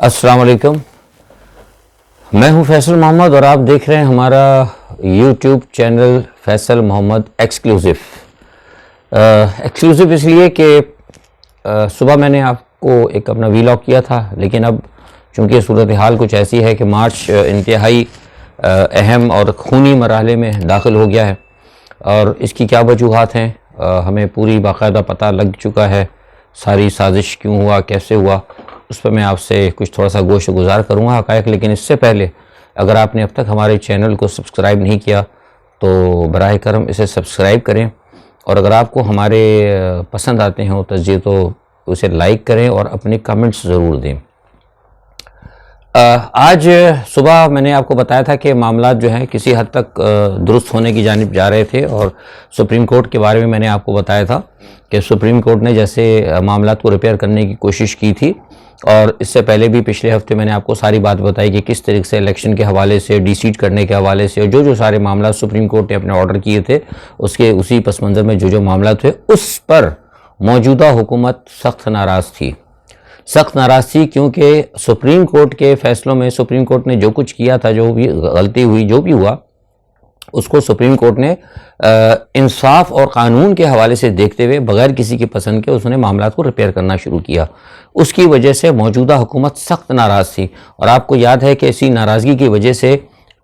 अस्सलाम वालेकुम, मैं हूं फैसल मोहम्मद और आप देख रहे हैं हमारा YouTube channel Faisal Mohammad exclusive. Exclusive इसलिए कि सुबह मैंने आपको एक अपना वीलॉग किया था, लेकिन अब चूँकि सूरत हाल कुछ ऐसी है कि मार्च इंतहाई अहम और खूनी मरहले में दाखिल हो गया है और इसकी क्या वजूहात हैं हमें पूरी बाकायदा पता लग चुका है। सारी साजिश क्यों हुआ, कैसे हुआ, उस पर मैं आपसे कुछ थोड़ा सा गोश्त गुजार करूँगा हक़ाइक़। लेकिन इससे पहले अगर आपने अब तक हमारे चैनल को सब्सक्राइब नहीं किया तो बराह करम इसे सब्सक्राइब करें, और अगर आपको हमारे पसंद आते हैं तजज़िये तो उसे लाइक करें और अपने कमेंट्स ज़रूर दें। आज सुबह मैंने आपको बताया था कि मामलात जो हैं किसी हद तक दुरुस्त होने की जानिब जा रहे थे, और सुप्रीम कोर्ट के बारे में मैंने आपको बताया था कि सुप्रीम कोर्ट ने जैसे मामलात को रिपेयर करने की कोशिश की थी, और इससे पहले भी पिछले हफ्ते मैंने आपको सारी बात बताई कि किस तरीके से इलेक्शन के हवाले से, डी-सीट करने के हवाले से, और जो सारे मामला सुप्रीम कोर्ट ने अपने ऑर्डर किए थे उसके उसी पस मंज़र में जो मामला थे उस पर मौजूदा हुकूमत सख्त नाराज़ थी। सख्त नाराज़ थी क्योंकि सुप्रीम कोर्ट के फ़ैसलों में सुप्रीम कोर्ट ने जो कुछ किया था, जो भी गलती हुई, जो भी हुआ, उसको सुप्रीम कोर्ट ने इंसाफ और क़ानून के हवाले से देखते हुए बग़ैर किसी की पसंद के उसने मामलात को रिपेयर करना शुरू किया। उसकी वजह से मौजूदा हुकूमत सख्त नाराज़ थी, और आपको याद है कि इसी नाराज़गी की वजह से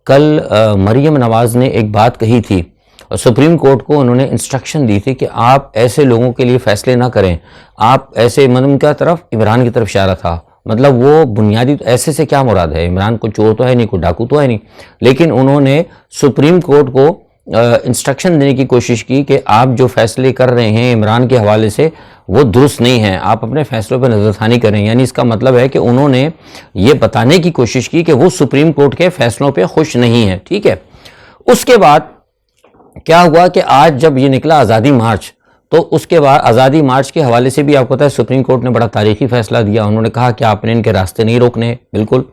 कल मरीम नवाज़ ने एक बात कही थी और सुप्रीम कोर्ट को उन्होंने इंस्ट्रक्शन दी थी कि आप ऐसे लोगों के लिए फ़ैसले ना करें, आप ऐसे उनका तरफ इमरान की तरफ इशारा था। मतलब वो बुनियादी ऐसे से क्या मुराद है, इमरान को चोर तो है नहीं, कोई डाकू तो है नहीं, लेकिन उन्होंने सुप्रीम कोर्ट को इंस्ट्रक्शन देने की कोशिश की कि आप जो फ़ैसले कर रहे हैं इमरान के हवाले से वो दुरुस्त नहीं है, आप अपने फ़ैसलों पर नज़रसानी करें। यानी इसका मतलब है कि उन्होंने ये बताने की कोशिश की कि वो सुप्रीम कोर्ट के फ़ैसलों पर खुश नहीं है। ठीक है, उसके बाद क्या हुआ कि आज जब ये निकला आज़ादी मार्च, तो उसके बाद आज़ादी मार्च के हवाले से भी आपको पता है सुप्रीम कोर्ट ने बड़ा तारीख़ी फ़ैसला दिया। उन्होंने कहा कि आपने इनके रास्ते नहीं रोकने बिल्कुल,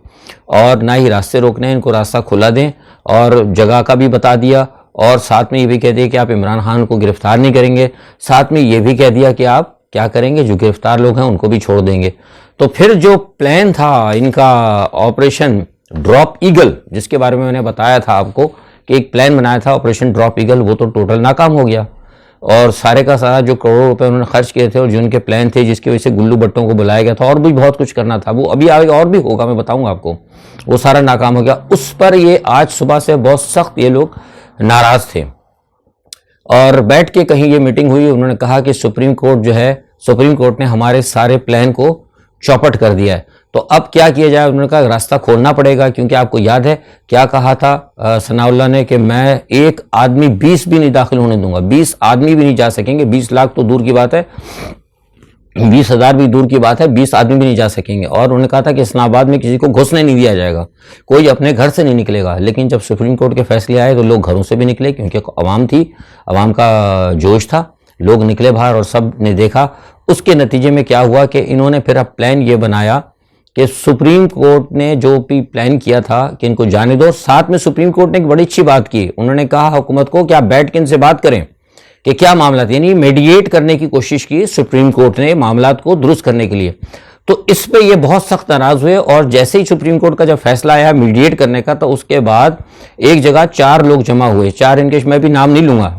और ना ही रास्ते रोकने, इनको रास्ता खुला दें, और जगह का भी बता दिया, और साथ में ये भी कह दिया कि आप इमरान खान को गिरफ़्तार नहीं करेंगे, साथ में ये भी कह दिया कि आप क्या करेंगे, जो गिरफ़्तार लोग हैं उनको भी छोड़ देंगे। तो फिर जो प्लान था इनका ऑपरेशन ड्रॉप ईगल, जिसके बारे में मैंने बताया था आपको कि एक प्लान बनाया था ऑपरेशन ड्रॉप ईगल, वो तो टोटल नाकाम हो गया, और सारे का सारा जो करोड़ों रुपए उन्होंने खर्च किए थे और जो उनके प्लान थे जिसकी वजह से गुल्लू भट्टों को बुलाया गया था, और भी बहुत कुछ करना था, वो अभी आगे और भी होगा, मैं बताऊंगा आपको, वो सारा नाकाम हो गया। उस पर ये आज सुबह से बहुत सख्त ये लोग नाराज़ थे, और बैठ के कहीं ये मीटिंग हुई, उन्होंने कहा कि सुप्रीम कोर्ट जो है, सुप्रीम कोर्ट ने हमारे सारे प्लान को चौपट कर दिया है, तो अब क्या किया जाए। उन्होंने कहा रास्ता खोलना पड़ेगा, क्योंकि आपको याद है क्या कहा था सनाउल्लाह ने कि मैं एक आदमी 20 भी नहीं दाखिल होने दूंगा, 20 आदमी भी नहीं जा सकेंगे, 20 लाख तो दूर की बात है, 20,000 भी दूर की बात है, 20 आदमी भी नहीं जा सकेंगे। और उन्होंने कहा था कि इस्लामाबाद में किसी को घुसने नहीं दिया जाएगा, कोई अपने घर से नहीं निकलेगा। लेकिन जब सुप्रीम कोर्ट के फैसले आए तो लोग घरों से भी निकले, क्योंकि अवाम थी, अवाम का जोश था, लोग निकले बाहर और सब ने देखा। उसके नतीजे में क्या हुआ कि इन्होंने फिर अब प्लान ये बनाया कि सुप्रीम कोर्ट ने जो भी प्लान किया था कि इनको जाने दो, साथ में सुप्रीम कोर्ट ने एक बड़ी अच्छी बात की, उन्होंने कहा हुकूमत को कि आप बैठ के इनसे बात करें कि क्या मामला था, यानी मेडिएट करने की कोशिश की सुप्रीम कोर्ट ने मामलात को दुरुस्त करने के लिए। तो इस पे ये बहुत सख्त नाराज़ हुए, और जैसे ही सुप्रीम कोर्ट का जब फैसला आया मीडिएट करने का, तो उसके बाद एक जगह 4 लोग जमा हुए, 4 इनके मैं भी नाम नहीं लूँगा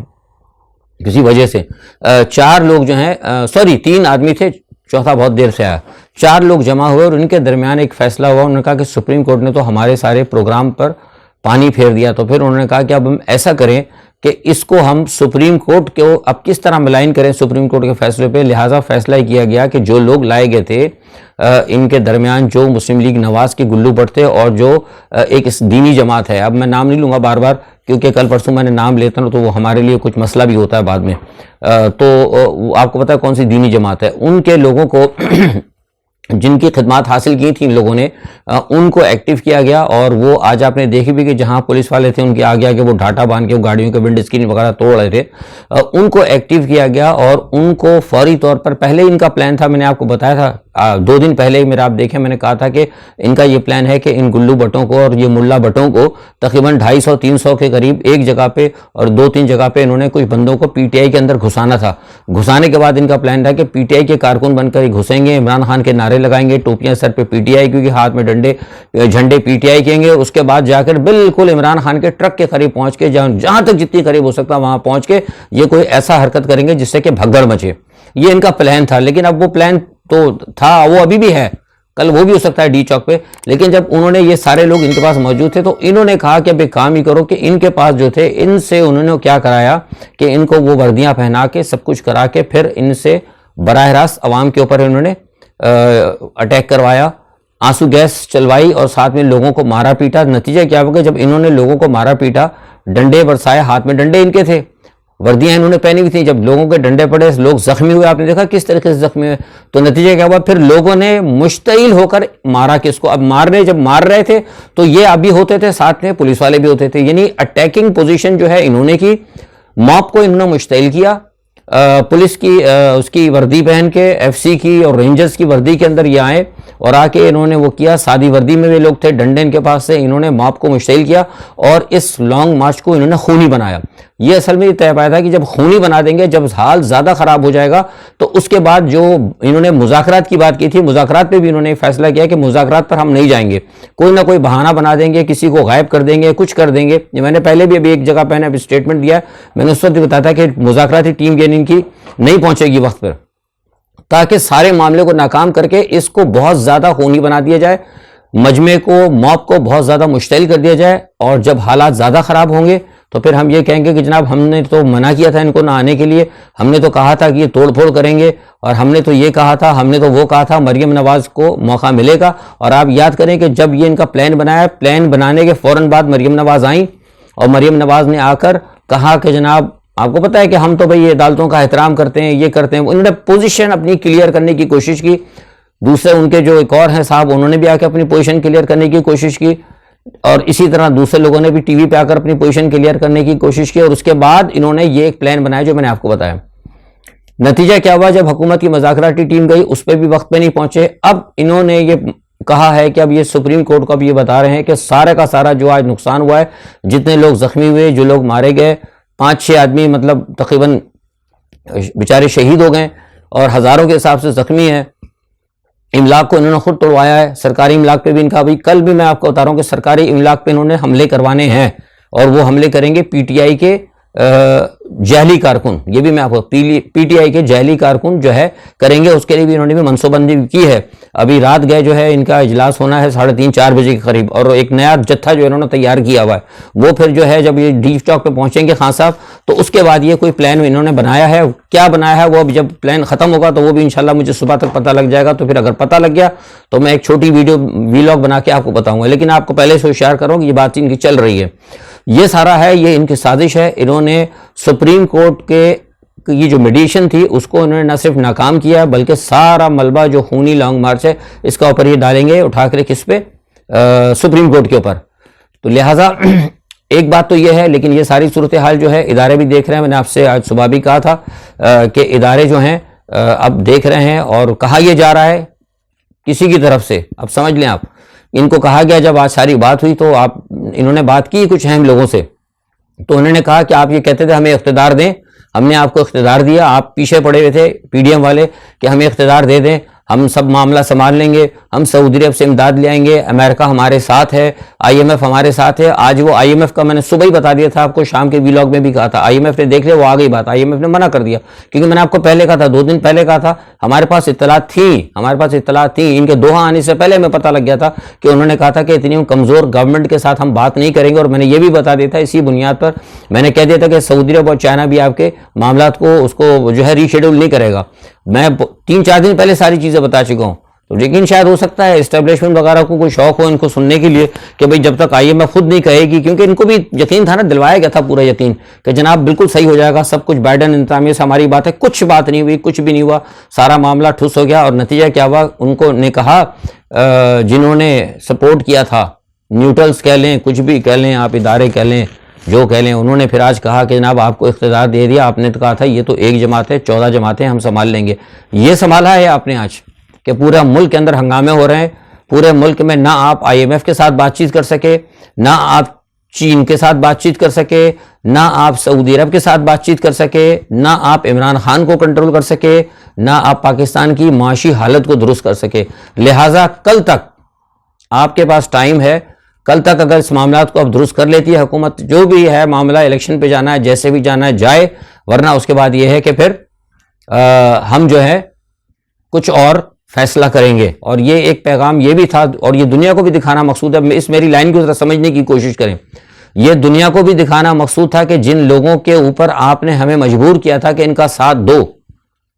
किसी वजह से, 4 लोग जो हैं, सॉरी 3 आदमी थे, चौथा बहुत देर से आया, 4 लोग जमा हुए और उनके दरमियान एक फ़ैसला हुआ। उन्होंने कहा कि सुप्रीम कोर्ट ने तो हमारे सारे प्रोग्राम पर पानी फेर दिया, तो फिर उन्होंने कहा कि अब हम ऐसा करें कि इसको हम सुप्रीम कोर्ट को अब किस तरह मिलाइन करें सुप्रीम कोर्ट के फैसले पे। लिहाजा फैसला किया गया कि जो लोग लाए गए थे इनके दरमियान, जो मुस्लिम लीग नवाज़ के गुल्लू भट्ट थे और जो एक दीनी जमात है, अब मैं नाम नहीं लूँगा बार बार, क्योंकि कल परसों मैंने नाम लेता हूँ तो वो हमारे लिए कुछ मसला भी होता है बाद में, तो आपको पता है कौन सी दीनी जमात है, उनके लोगों को जिनकी खिदमत हासिल की थी इन लोगों ने, उनको एक्टिव किया गया। और वो आज आपने देखी भी कि जहां पुलिस वाले थे उनके आगे आगे वो ढाटा बांध के गाड़ियों के विंड स्क्रीन वगैरह तोड़ रहे थे, उनको एक्टिव किया गया, और उनको फौरी तौर पर, पहले इनका प्लान था, मैंने आपको बताया था 2 दिन पहले ही मेरा आप देखें, मैंने कहा था कि इनका ये प्लान है कि इन गुल्लू भट्टों को और ये मुल्ला भट्टों को तकरीबन 250-300 के करीब एक जगह पे और 2-3 जगह पे इन्होंने कुछ बंदों को पीटीआई के अंदर घुसाना था। घुसाने के बाद इनका प्लान था कि पीटीआई के कारकुन बनकर ही घुसेंगे, इमरान खान के नारे लगाएंगे, टोपियां सर पे पीटीआई क्योंकि हाथ में झंडे पीटीआई कहेंगे, उसके बाद जाकर बिल्कुल इमरान खान के ट्रक के करीब पहुंच के जहां तक जितनी करीब हो सकता वहां पहुंच के ये कोई ऐसा हरकत करेंगे जिससे कि भगदड़ मचे। ये इनका प्लान था। लेकिन अब वो प्लान तो था, वो अभी भी है, कल वो भी हो सकता है डी चौक पे। लेकिन जब उन्होंने, ये सारे लोग इनके पास मौजूद थे, तो इन्होंने कहा कि अब एक काम ही करो कि इनके पास जो थे इनसे उन्होंने क्या कराया कि इनको वो वर्दियां पहना के सब कुछ करा के फिर इनसे बराह रास्त अवाम के ऊपर इन्होंने अटैक करवाया, आंसू गैस चलवाई और साथ में लोगों को मारा पीटा। नतीजा क्या होगा, जब इन्होंने लोगों को मारा पीटा, डंडे बरसाए, हाथ में डंडे इनके थे, वर्दियां इन्होंने पहनी हुई थी, जब लोगों के डंडे पड़े लोग जख्मी हुए, आपने देखा किस तरीके से जख्मी हुए। तो नतीजा क्या हुआ, फिर लोगों ने मुश्तइल होकर मारा किसको। अब जब मार रहे थे तो ये अभी होते थे, साथ में पुलिस वाले भी होते थे, यानी अटैकिंग पोजीशन जो है इन्होंने की, मॉब को इन्होंने मुश्तइल किया, पुलिस की उसकी वर्दी पहन के, एफसी की और रेंजर्स की वर्दी के अंदर ये आए और आके इन्होंने वो किया, सादी वर्दी में भी लोग थे, डंडे इनके पास से, इन्होंने मॉब को मुश्तइल किया और इस लॉन्ग मार्च को इन्होंने खूनी बनाया। ये असल में तय पाया था कि जब खूनी बना देंगे, जब हाल ज़्यादा ख़राब हो जाएगा, तो उसके बाद जो इन्होंने मुज़ाकरात की बात की थी, मुज़ाकरात पे भी इन्होंने फैसला किया कि मुज़ाकरात पर हम नहीं जाएंगे, कोई ना कोई बहाना बना देंगे, किसी को गायब कर देंगे, कुछ कर देंगे। मैंने पहले भी अभी एक जगह पे अभी स्टेटमेंट दिया, मैंने उस वक्त बताया था कि मुज़ाकराती टीम यानी इनकी नहीं पहुंचेगी वक्त पर, ताकि सारे मामले को नाकाम करके इसको बहुत ज़्यादा खूनी बना दिया जाए, मजमे को, मॉब को बहुत ज़्यादा मुश्तइल कर दिया जाए। और जब हालात ज़्यादा ख़राब होंगे तो फिर हम ये कहेंगे कि जनाब हमने तो मना किया था इनको ना आने के लिए, हमने तो कहा था कि ये तोड़ फोड़ करेंगे, और हमने तो ये कहा था, हमने तो वो कहा था, मरियम नवाज़ को मौका मिलेगा। और आप याद करें कि जब ये इनका प्लान बनाया, प्लान बनाने के फ़ौरन बाद मरियम नवाज़ आई और मरियम नवाज़ ने आकर कहा कि जनाब आपको पता है कि हम तो भाई ये अदालतों का एहतराम करते हैं, ये करते हैं। उन्होंने पोजीशन अपनी क्लियर करने की कोशिश की। दूसरे उनके जो एक और हैं साहब, उन्होंने भी आकर अपनी पोजीशन क्लियर करने की कोशिश की, और इसी तरह दूसरे लोगों ने भी टीवी पे आकर अपनी पोजीशन क्लियर करने की कोशिश की। और उसके बाद इन्होंने ये एक प्लान बनाया जो मैंने आपको बताया। नतीजा क्या हुआ, जब हुकूमत की मुज़ाकराती टीम गई उस पर भी वक्त पे नहीं पहुंचे। अब इन्होंने ये कहा है कि अब ये सुप्रीम कोर्ट को अब ये बता रहे हैं कि सारे का सारा जो आज नुकसान हुआ है, जितने लोग जख्मी हुए, जो लोग मारे गए, 5-6 आदमी मतलब तकरीबन बेचारे शहीद हो गए और हज़ारों के हिसाब से जख्मी हैं। इमलाक को इन्होंने खुद तोड़वाया है, सरकारी इमलाक पे भी इनका, अभी कल भी मैं आपको बता रहा हूँ कि सरकारी इमलाक पे इन्होंने हमले करवाने हैं, और वो हमले करेंगे पीटीआई के जहली कारकुन, ये भी मैं आपको पीटीआई के जहली कारकुन जो है करेंगे, उसके लिए भी इन्होंने भी मनसूबबंदी की है। अभी रात गए जो है इनका इजलास होना है 3:30-4 बजे के करीब, और एक नया जत्था जो इन्होंने तैयार किया हुआ है, वो फिर जो है जब ये डी चौक पे पहुंचेंगे खान साहब, तो उसके बाद ये कोई प्लान इन्होंने बनाया है, क्या बनाया है वो अब जब प्लान खत्म होगा तो वो भी इंशाल्लाह मुझे सुबह तक पता लग जाएगा। तो फिर अगर पता लग गया तो मैं एक छोटी वीडियो वीलॉग बना के आपको बताऊंगा, लेकिन आपको पहले से होशियार करूँ कि ये बात इनकी चल रही है। ये सारा है, ये इनकी साजिश है। इन्होंने सुप्रीम कोर्ट के ये जो मीडिएशन थी उसको इन्होंने न सिर्फ नाकाम किया, बल्कि सारा मलबा जो खूनी लॉन्ग मार्च है इसका ऊपर ये डालेंगे उठा कर किस पे, सुप्रीम कोर्ट के ऊपर। तो लिहाजा एक बात तो ये है, लेकिन ये सारी सूरत हाल जो है इदारे भी देख रहे हैं। मैंने आपसे आज सुबह भी कहा था कि इदारे जो हैं अब देख रहे हैं, और कहा यह जा रहा है किसी की तरफ से, अब समझ लें आप, इनको कहा गया, जब आज सारी बात हुई तो इन्होंने बात की कुछ अहम लोगों से, तो उन्होंने कहा कि आप ये कहते थे हमें इख्तिदार दें, हमने आपको इख्तिदार दिया, आप पीछे पड़े हुए थे पीडीएम वाले कि हमें इख्तिदार दे दें, हम सब मामला संभाल लेंगे, हम सऊदी अरब से इमदाद ले आएंगे, अमेरिका हमारे साथ है, आईएमएफ हमारे साथ है। आज वो आईएमएफ का मैंने सुबह ही बता दिया था आपको, शाम के व्लॉग में भी कहा था, आईएमएफ ने देख लिया, वो आ गई बात, आईएमएफ ने मना कर दिया, क्योंकि मैंने आपको पहले कहा था, 2 दिन पहले कहा था, हमारे पास इत्तलात थी, इनके दोहा आने से पहले हमें पता लग गया था कि उन्होंने कहा था कि इतनी कमज़ोर गवर्नमेंट के साथ हम बात नहीं करेंगे। और मैंने ये भी बता दिया था, इसी बुनियाद पर मैंने कह दिया था कि सऊदी अरब और चाइना भी आपके मामला को उसको जो है रीशेड्यूल नहीं करेगा। मैं 3-4 दिन पहले सारी चीज़ें बता चुका हूँ। तो लेकिन शायद हो सकता है एस्टेब्लिशमेंट वगैरह को कोई शौक हो इनको सुनने के लिए कि भाई जब तक आईएमएफ खुद नहीं कहेगी, क्योंकि इनको भी यकीन था ना, दिलवाया गया था पूरा यकीन कि जनाब बिल्कुल सही हो जाएगा सब कुछ, बाइडन इंतजामिया से हमारी बात है, कुछ बात नहीं हुई, कुछ भी नहीं हुआ, सारा मामला ठुस हो गया। और नतीजा क्या हुआ, उनको ने कहा जिन्होंने सपोर्ट किया था, न्यूट्रल्स कह लें, कुछ भी कह लें आप, इदारे कह लें, जो कह लें, उन्होंने फिर आज कहा कि जनाब आपको इख्तियार दे दिया, आपने तो कहा था ये तो एक जमात है, 14 जमातें हम संभाल लेंगे। ये संभाला है आपने आज कि पूरा मुल्क के अंदर हंगामे हो रहे हैं, पूरे मुल्क में ना आप आईएमएफ के साथ बातचीत कर सके, ना आप چین کے ساتھ بات چیت کر سکے، نہ آپ سعودی عرب کے ساتھ بات چیت کر سکے، نہ آپ عمران خان کو کنٹرول کر سکے، نہ آپ پاکستان کی معاشی حالت کو درست کر سکے۔ لہٰذا کل تک آپ کے پاس ٹائم ہے، کل تک اگر اس معاملات کو اب درست کر لیتی ہے حکومت، جو بھی ہے معاملہ الیکشن پہ جانا ہے، جیسے بھی جانا ہے جائے، ورنہ اس کے بعد یہ ہے کہ پھر ہم جو ہے کچھ اور فیصلہ کریں گے۔ اور یہ ایک پیغام یہ بھی تھا، اور یہ دنیا کو بھی دکھانا مقصود ہے، اس میری لائن کو ذرا سمجھنے کی کوشش کریں۔ یہ دنیا کو بھی دکھانا مقصود تھا کہ جن لوگوں کے اوپر آپ نے ہمیں مجبور کیا تھا کہ ان کا ساتھ دو،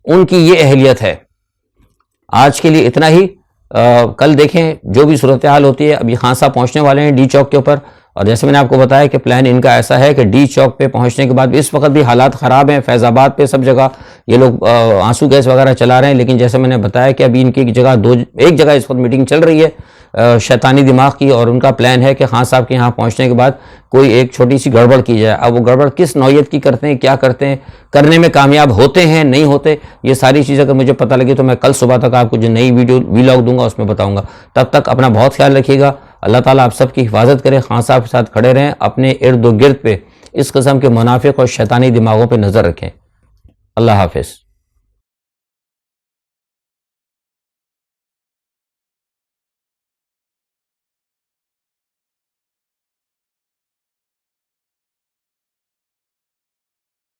ان کی یہ اہلیت ہے۔ آج کے لیے اتنا ہی، کل دیکھیں جو بھی صورتحال ہوتی ہے۔ ابھی خان صاحب پہنچنے والے ہیں ڈی چوک کے اوپر، اور جیسے میں نے آپ کو بتایا کہ پلان ان کا ایسا ہے کہ ڈی چوک پہ پہنچنے کے بعد اس وقت بھی حالات خراب ہیں، فیض آباد پہ سب جگہ یہ لوگ آنسو گیس وغیرہ چلا رہے ہیں، لیکن جیسے میں نے بتایا کہ ابھی ان کی ایک جگہ اس وقت میٹنگ چل رہی ہے شیطانی دماغ کی، اور ان کا پلان ہے کہ خان صاحب کے یہاں پہنچنے کے بعد کوئی ایک چھوٹی سی گڑبڑ کی جائے۔ اب وہ گڑبڑ کس نوعیت کی کرتے ہیں، کیا کرتے ہیں، کرنے میں کامیاب ہوتے ہیں نہیں ہوتے، یہ ساری چیزیں اگر مجھے پتہ لگی تو میں کل صبح تک آپ کو جو نئی ویلاگ دوں گا اس میں بتاؤں گا۔ تب تک اپنا بہت خیال رکھیے گا، اللہ تعالیٰ آپ سب کی حفاظت کرے، خان صاحب کے ساتھ کھڑے رہیں، اپنے ارد و گرد پہ اس قسم کے منافق اور شیطانی دماغوں پہ نظر رکھیں۔ اللہ حافظ۔